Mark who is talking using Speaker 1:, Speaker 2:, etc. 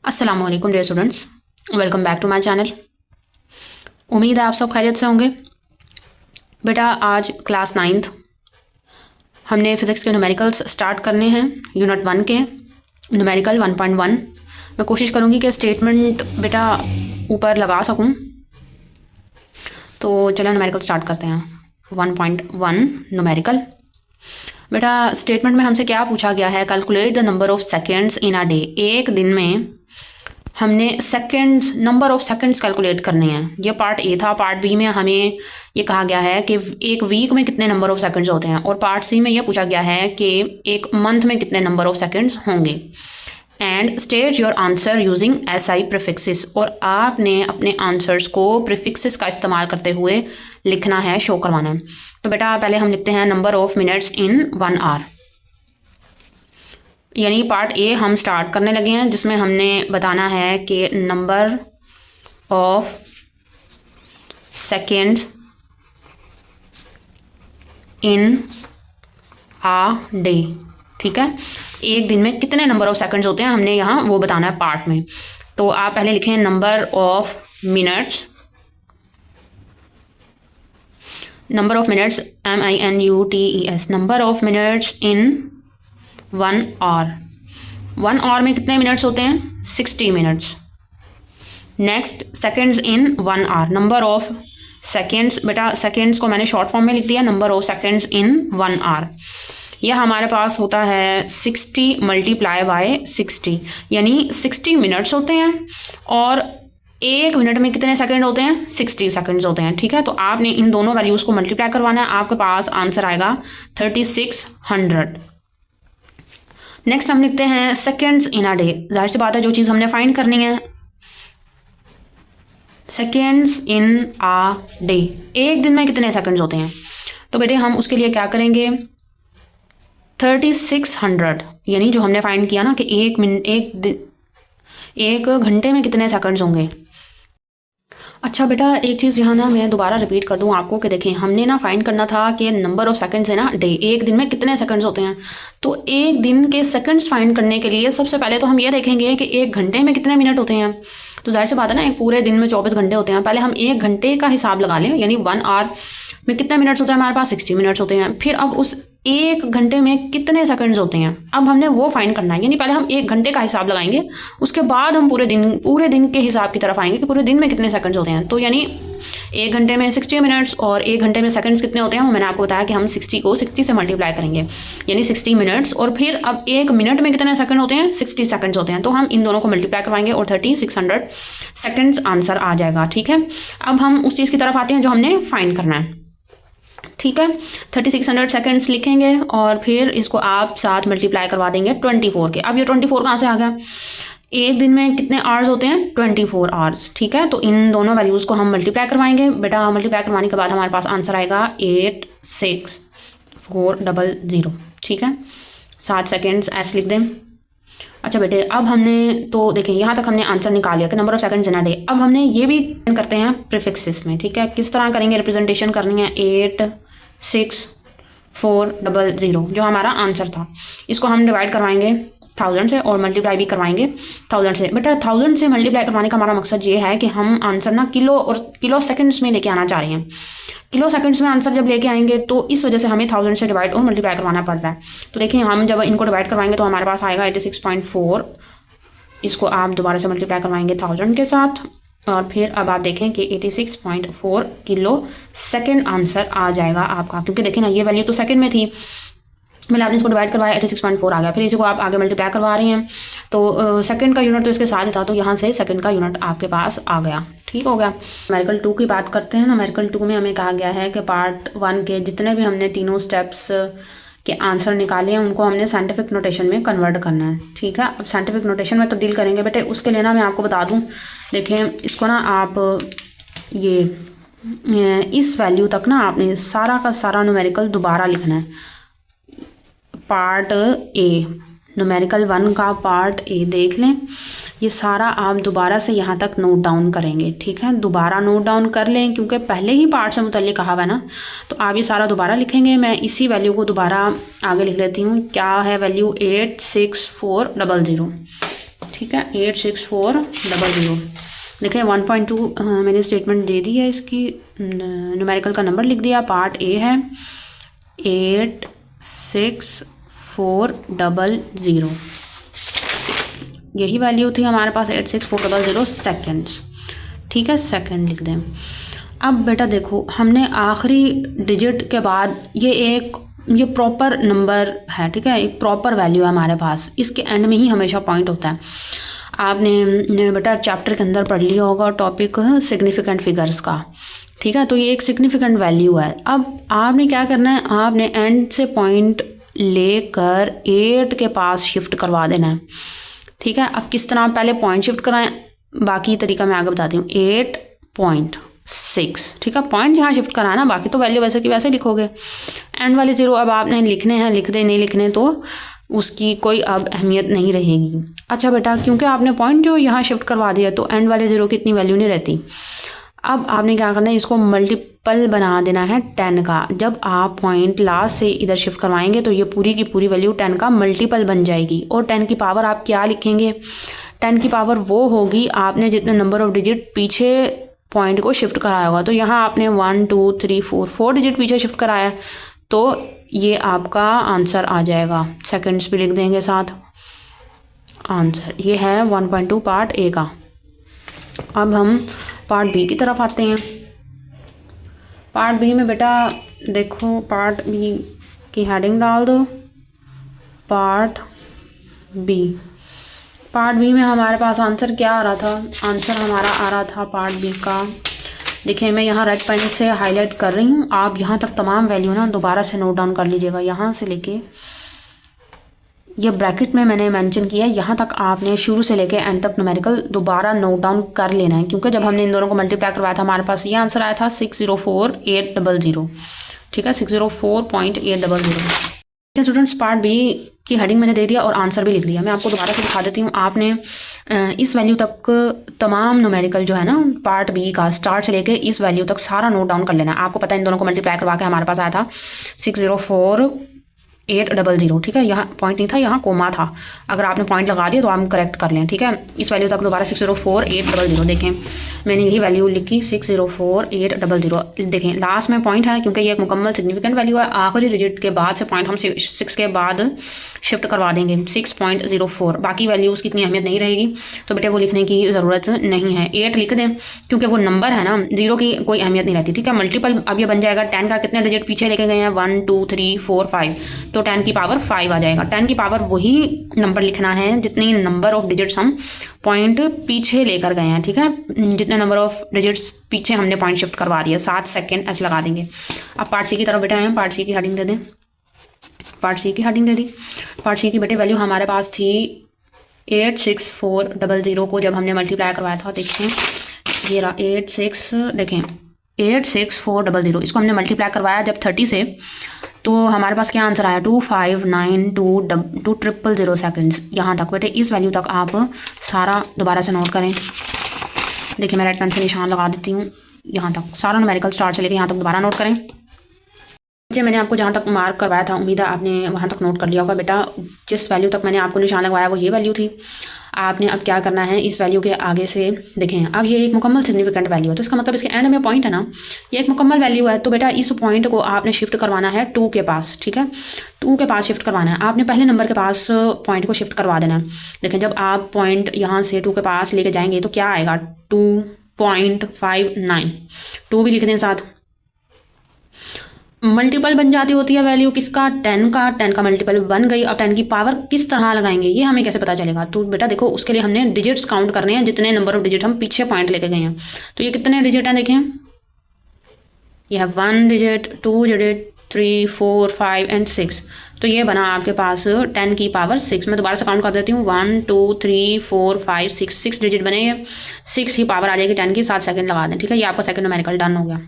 Speaker 1: अस्सलामुअलैकुम dear students, welcome back to my channel. उम्मीद है आप सब खैरियत से होंगे। बेटा आज क्लास 9th हमने फ़िज़िक्स के न्यूमेरिकल्स स्टार्ट करने हैं। यूनिट 1 के न्यूमेरिकल 1.1। मैं कोशिश करूँगी कि स्टेटमेंट बेटा ऊपर लगा सकूँ। तो चलो न्यूमेरिकल स्टार्ट करते हैं। 1.1 न्यूमेरिकल। बेटा स्टेटमेंट में हमसे क्या पूछा गया है, calculate the number of seconds in a day. एक दिन में हमने seconds, number of seconds calculate करने हैं। ये पार्ट ए था। पार्ट बी में हमें ये कहा गया है कि एक वीक में कितने नंबर ऑफ सेकंड्स होते हैं, और पार्ट सी में ये पूछा गया है कि एक मंथ में कितने नंबर ऑफ सेकंड्स होंगे। And state your answer using SI prefixes. और आपने अपने आंसर्स को प्रीफिक्सेस का इस्तेमाल करते हुए लिखना है, शो करवाना है। तो बेटा पहले हम लिखते हैं number of minutes in 1 hour, यानी पार्ट ए हम स्टार्ट करने लगे हैं, जिसमें हमने बताना है कि number of seconds in a day. ठीक है, एक दिन में कितने नंबर ऑफ सेकंड्स होते हैं हमने यहाँ वो बताना है पार्ट में। तो आप पहले लिखें number of minutes, number of minutes MINUTES, number of minutes in 1 hour. 1 hour में कितने मिनट्स होते हैं? 60 minutes. Next seconds in 1 hour, number of seconds. बेटा सेकेंड्स को मैंने शॉर्ट फॉर्म में लिख दिया, number of seconds in 1 hour. यह हमारे पास होता है 60 मल्टीप्लाई बाय 60, यानी 60 मिनट्स होते हैं। और एक मिनट में कितने सेकंड होते हैं? 60 सेकंड्स होते हैं। ठीक है, तो आपने इन दोनों वैल्यूज़ को मल्टीप्लाई करवाना है। आपके पास आंसर आएगा 3600। नेक्स्ट हम लिखते हैं सेकेंड्स इन अ डे। जाहिर सी बात है, जो चीज़ हमने फाइंड करनी है, सेकेंड्स इन अ डे, एक दिन में कितने सेकंड्स होते हैं। तो बेटे हम उसके लिए क्या करेंगे, 3600, यानी जो हमने फाइंड किया ना कि एक घंटे में कितने सेकंड्स होंगे। अच्छा बेटा एक चीज़ यहाँ ना मैं दोबारा रिपीट कर दूँ आपको कि देखें, हमने ना फाइंड करना था कि नंबर ऑफ सेकंड्स है ना डे, एक दिन में कितने सेकंड्स होते हैं। तो एक दिन के सेकंड्स फाइंड करने के लिए सबसे पहले तो हम ये देखेंगे कि एक घंटे में कितने मिनट होते हैं। तो जाहिर सी बात है ना, एक पूरे दिन में 24 घंटे होते हैं। पहले हम एक घंटे का हिसाब लगा लें, यानी 1 आवर में कितने मिनट्स होते हैं, हमारे पास 60 मिनट्स होते हैं। फिर अब उस एक घंटे में कितने सेकंड्स होते हैं, अब हमने वो फाइंड करना है। यानी पहले हम एक घंटे का हिसाब लगाएंगे, उसके बाद हम पूरे दिन के हिसाब की तरफ आएंगे कि पूरे दिन में कितने सेकंड्स होते हैं। तो यानी एक घंटे में 60 मिनट्स और एक घंटे में सेकंड्स कितने होते हैं, वो मैंने आपको बताया कि हम 60 को 60 से मल्टीप्लाई करेंगे, यानी 60 मिनट्स। और फिर अब एक मिनट में कितने सेकंड होते हैं? 60 सेकंड्स होते हैं। तो हम इन दोनों को मल्टीप्लाई करवाएंगे और 3600 सेकंड्स आंसर आ जाएगा। ठीक है, अब हम उस चीज़ की तरफ आते हैं जो हमने फाइंड करना है। ठीक है, 3600 सेकंड्स लिखेंगे और फिर इसको आप साथ मल्टीप्लाई करवा देंगे 24 के। अब ये 24 कहाँ से आ गया? एक दिन में कितने आवर्स होते हैं? 24 आवर्स। ठीक है, तो इन दोनों वैल्यूज़ को हम मल्टीप्लाई करवाएंगे। बेटा मल्टीप्लाई करवाने के बाद हमारे पास आंसर आएगा 86400। ठीक है, 7 सेकेंड्स ऐसे लिख दें। अच्छा बेटे अब हमने तो देखें यहाँ तक हमने आंसर निकाल लिया कि number of seconds in a day. अब हमने ये भी करते हैं प्रीफिक्सेस में। ठीक है, किस तरह करेंगे, रिप्रेजेंटेशन करनी है 86400, जो हमारा आंसर था। इसको हम डिवाइड करवाएंगे 1000 से और मल्टीप्लाई भी करवाएंगे 1000 से। बेटा 1000 से मल्टीप्लाई करवाने का हमारा मकसद ये है कि हम आंसर ना किलो सेकंड्स में लेके आना चाह रहे हैं। किलो सेकंड्स में आंसर जब लेके आएंगे तो इस वजह से हमें 1000 से डिवाइड और मल्टीप्लाई करवाना पड़ रहा है। तो देखिए हम जब इनको डिवाइड करवाएंगे तो हमारे पास आएगा 86.4। इसको आप दोबारा से मल्टीप्लाई करवाएंगे 1000 के साथ और फिर अब आप देखें कि 86.4 किलो सेकेंड आंसर आ जाएगा आपका। क्योंकि देखें ना ये वैल्यू तो सेकंड में थी, मतलब आपने इसको डिवाइड करवाया 86.4 आ गया। फिर इसी को आप आगे मल्टीप्लाई करवा रहे हैं तो सेकंड का यूनिट तो इसके साथ ही था, तो यहाँ से सेकंड का यूनिट आपके पास आ गया। ठीक हो गया। न्यूमेरिकल 2 की बात करते हैं। न्यूमेरिकल 2 में हमें कहा गया है कि पार्ट 1 के जितने भी हमने तीनों स्टेप्स के आंसर निकाले हैं उनको हमने साइंटिफिक नोटेशन में कन्वर्ट करना है। ठीक है, अब साइंटिफिक नोटेशन में तब्दील करेंगे। बेटे उसके लिए ना मैं आपको बता दूँ, देखें इसको ना आप ये इस वैल्यू तक ना आपने सारा का सारा न्यूमेरिकल दोबारा लिखना है। पार्ट ए, न्यूमेरिकल 1 का पार्ट ए देख लें, ये सारा आप दोबारा से यहाँ तक नोट डाउन करेंगे। ठीक है, दोबारा नोट डाउन कर लें क्योंकि पहले ही पार्ट से मुतल्लिक कहा हुआ है ना, तो आप ये सारा दोबारा लिखेंगे। मैं इसी वैल्यू को दोबारा आगे लिख लेती हूँ। क्या है वैल्यू? 86400। ठीक है 86400। देखिए 1.2 मैंने स्टेटमेंट दे दी है, इसकी न्यूमेरिकल का नंबर लिख दिया। पार्ट ए है 86400, यही वैल्यू थी हमारे पास 86400 सेकेंड्स। ठीक है सेकेंड लिख दें। अब बेटा देखो हमने आखिरी डिजिट के बाद ये प्रॉपर नंबर है, ठीक है, एक प्रॉपर वैल्यू है हमारे पास, इसके एंड में ही हमेशा पॉइंट होता है। आपने बेटा चैप्टर के अंदर पढ़ लिया होगा टॉपिक सिग्निफिकेंट फिगर्स का, ठीक है, तो ये एक सिग्निफिकेंट वैल्यू है। अब आपने क्या करना है, आपने एंड से पॉइंट लेकर 8 के पास शिफ्ट करवा देना है। ठीक है, अब किस तरह पहले पॉइंट शिफ्ट कराएं, बाकी तरीका मैं आगे बताती हूँ। 8.6, ठीक है, पॉइंट यहाँ शिफ्ट कराना, बाकी तो वैल्यू वैसे की वैसे लिखोगे। एंड वाले 0 अब आपने लिखने हैं, लिख दे, नहीं लिखने तो उसकी कोई अब अहमियत नहीं रहेगी। अच्छा बेटा, क्योंकि आपने पॉइंट जो यहाँ शिफ्ट करवा दिया तो एंड वाले 0 की इतनी वैल्यू नहीं रहती। अब आपने क्या करना है, इसको मल्टीपल बना देना है 10 का। जब आप पॉइंट लास्ट से इधर शिफ्ट करवाएंगे तो ये पूरी की पूरी वैल्यू 10 का मल्टीपल बन जाएगी। और 10 की पावर आप क्या लिखेंगे, 10 की पावर वो होगी आपने जितने नंबर ऑफ डिजिट पीछे पॉइंट को शिफ्ट कराया होगा। तो यहाँ आपने 1 2 3 4 डिजिट पीछे शिफ्ट कराया, तो ये आपका आंसर आ जाएगा। सेकंड्स भी लिख देंगे साथ। आंसर ये है 1.2 पार्ट ए का। अब हम पार्ट बी की तरफ आते हैं। पार्ट बी में बेटा देखो, पार्ट बी की हेडिंग डाल दो, पार्ट बी। पार्ट बी में हमारे पास आंसर क्या आ रहा था, आंसर हमारा आ रहा था पार्ट बी का। देखिए मैं यहाँ रेड पेन से हाईलाइट कर रही हूँ, आप यहाँ तक तमाम वैल्यू ना दोबारा से नोट डाउन कर लीजिएगा। यहाँ से लेके ये ब्रैकेट में मैंने मेंशन किया है, यहाँ तक आपने शुरू से लेके एंड तक न्यूमेरिकल दोबारा नोट डाउन कर लेना है, क्योंकि जब हमने इन दोनों को मल्टीप्लाई करवाया था हमारे पास ये आंसर आया था 604800। ठीक है 604.800। स्टूडेंट्स पार्ट बी की हेडिंग मैंने दे दिया और आंसर भी लिख दिया। मैं आपको दोबारा से दिखा देती हूँ। आपने इस वैल्यू तक तमाम न्यूमेरिकल जो है ना पार्ट बी का स्टार्ट से लेके इस वैल्यू तक सारा नोट डाउन कर लेना है। आपको पता है इन दोनों को मल्टीप्लाई करवा के हमारे पास आया था 604.800। ठीक है, यहाँ पॉइंट नहीं था, यहाँ कोमा था। अगर आपने पॉइंट लगा दिया तो आप करेक्ट कर लें। ठीक है, इस वैल्यू तक दोबारा 604.800। देखें मैंने यही वैल्यू लिखी 604.800। देखें लास्ट में पॉइंट है क्योंकि ये एक मुकम्मल सिग्निफिकेंट वैल्यू है। आखिरी डिजिट के बाद से पॉइंट हम 6 के बाद शिफ्ट करवा देंगे 6.04। बाकी वैल्यूज़ की इतनी अहमियत नहीं रहेगी, तो बेटे वो लिखने की ज़रूरत नहीं है। 8 लिख दें क्योंकि वो नंबर है ना, 0 की कोई अहमियत नहीं रहती। ठीक है, मल्टीपल अब ये बन जाएगा 10 का कितने डिजिट पीछे लेके गए हैं 1 2 3 4 5, तो 10 की पावर 5 आ जाएगा। 10 की पावर वही नंबर लिखना है जितनी नंबर ऑफ डिजिट्स हम पॉइंट पीछे लेकर गए हैं। ठीक है, जितने नंबर ऑफ डिजिट्स पीछे हमने पॉइंट शिफ्ट करवा दिया 7 सेकेंड ऐसे लगा देंगे। अब पार्ट सी की तरफ बेटा हैं, पार्ट सी की हेडिंग दे दें। पार्ट सी की हेडिंग दे दी। पार्ट सी की बेटे वैल्यू हमारे पास थी 86400 को जब हमने मल्टीप्लाई करवाया था। देखें ये रहा 86400। इसको हमने मल्टीप्लाई करवाया जब 30 से, तो हमारे पास क्या आंसर आया 259200 सेकेंड्स। यहाँ तक बेटे इस वैल्यू तक आप सारा दोबारा से नोट करें। देखिए मैं रेड पेन से निशान लगा देती हूँ। यहाँ तक सारा न्यूमेरिकल स्टार्ट से लेकर यहाँ तक दोबारा नोट करें। मैंने आपको जहाँ तक मार्क करवाया था उम्मीद है आपने वहाँ तक नोट कर लिया होगा। बेटा जिस वैल्यू तक मैंने आपको निशान लगवाया वो ये वैल्यू थी। आपने अब क्या करना है, इस वैल्यू के आगे से देखें, अब ये एक मुकम्मल सिग्निफिकेंट वैल्यू है, तो इसका मतलब इसके एंड में पॉइंट है ना, ये एक मुकम्मल वैल्यू है। तो बेटा इस पॉइंट को आपने शिफ्ट करवाना है 2 के पास। ठीक है, 2 के पास शिफ्ट करवाना है। आपने पहले नंबर के पास पॉइंट को शिफ्ट करवा देना है। देखें जब आप पॉइंट यहाँ से 2 के पास लेके जाएंगे तो क्या आएगा 2.59। 2 भी लिख दें साथ। मल्टीपल बन जाती होती है वैल्यू किसका, 10 का। 10 का मल्टीपल बन गई। अब 10 की पावर किस तरह लगाएंगे ये हमें कैसे पता चलेगा। तो बेटा देखो उसके लिए हमने डिजिट्स काउंट करने हैं, जितने नंबर ऑफ डिजिट हम पीछे पॉइंट लेके गए हैं। तो ये कितने डिजिट हैं देखें, ये है 1 डिजिट 2 डिजिट 3 4 5 एंड 6। तो ये बना आपके पास 10 की पावर 6। मैं दोबारा से काउंट कर देती हूँ 1 2 3 4 5 6 डिजिट बने। 6 की पावर आ जाएगी 10 की। 7 सेकंड लगा दें। ठीक है, ये आपका सेकंड न्यूमेरिकल डन हो गया।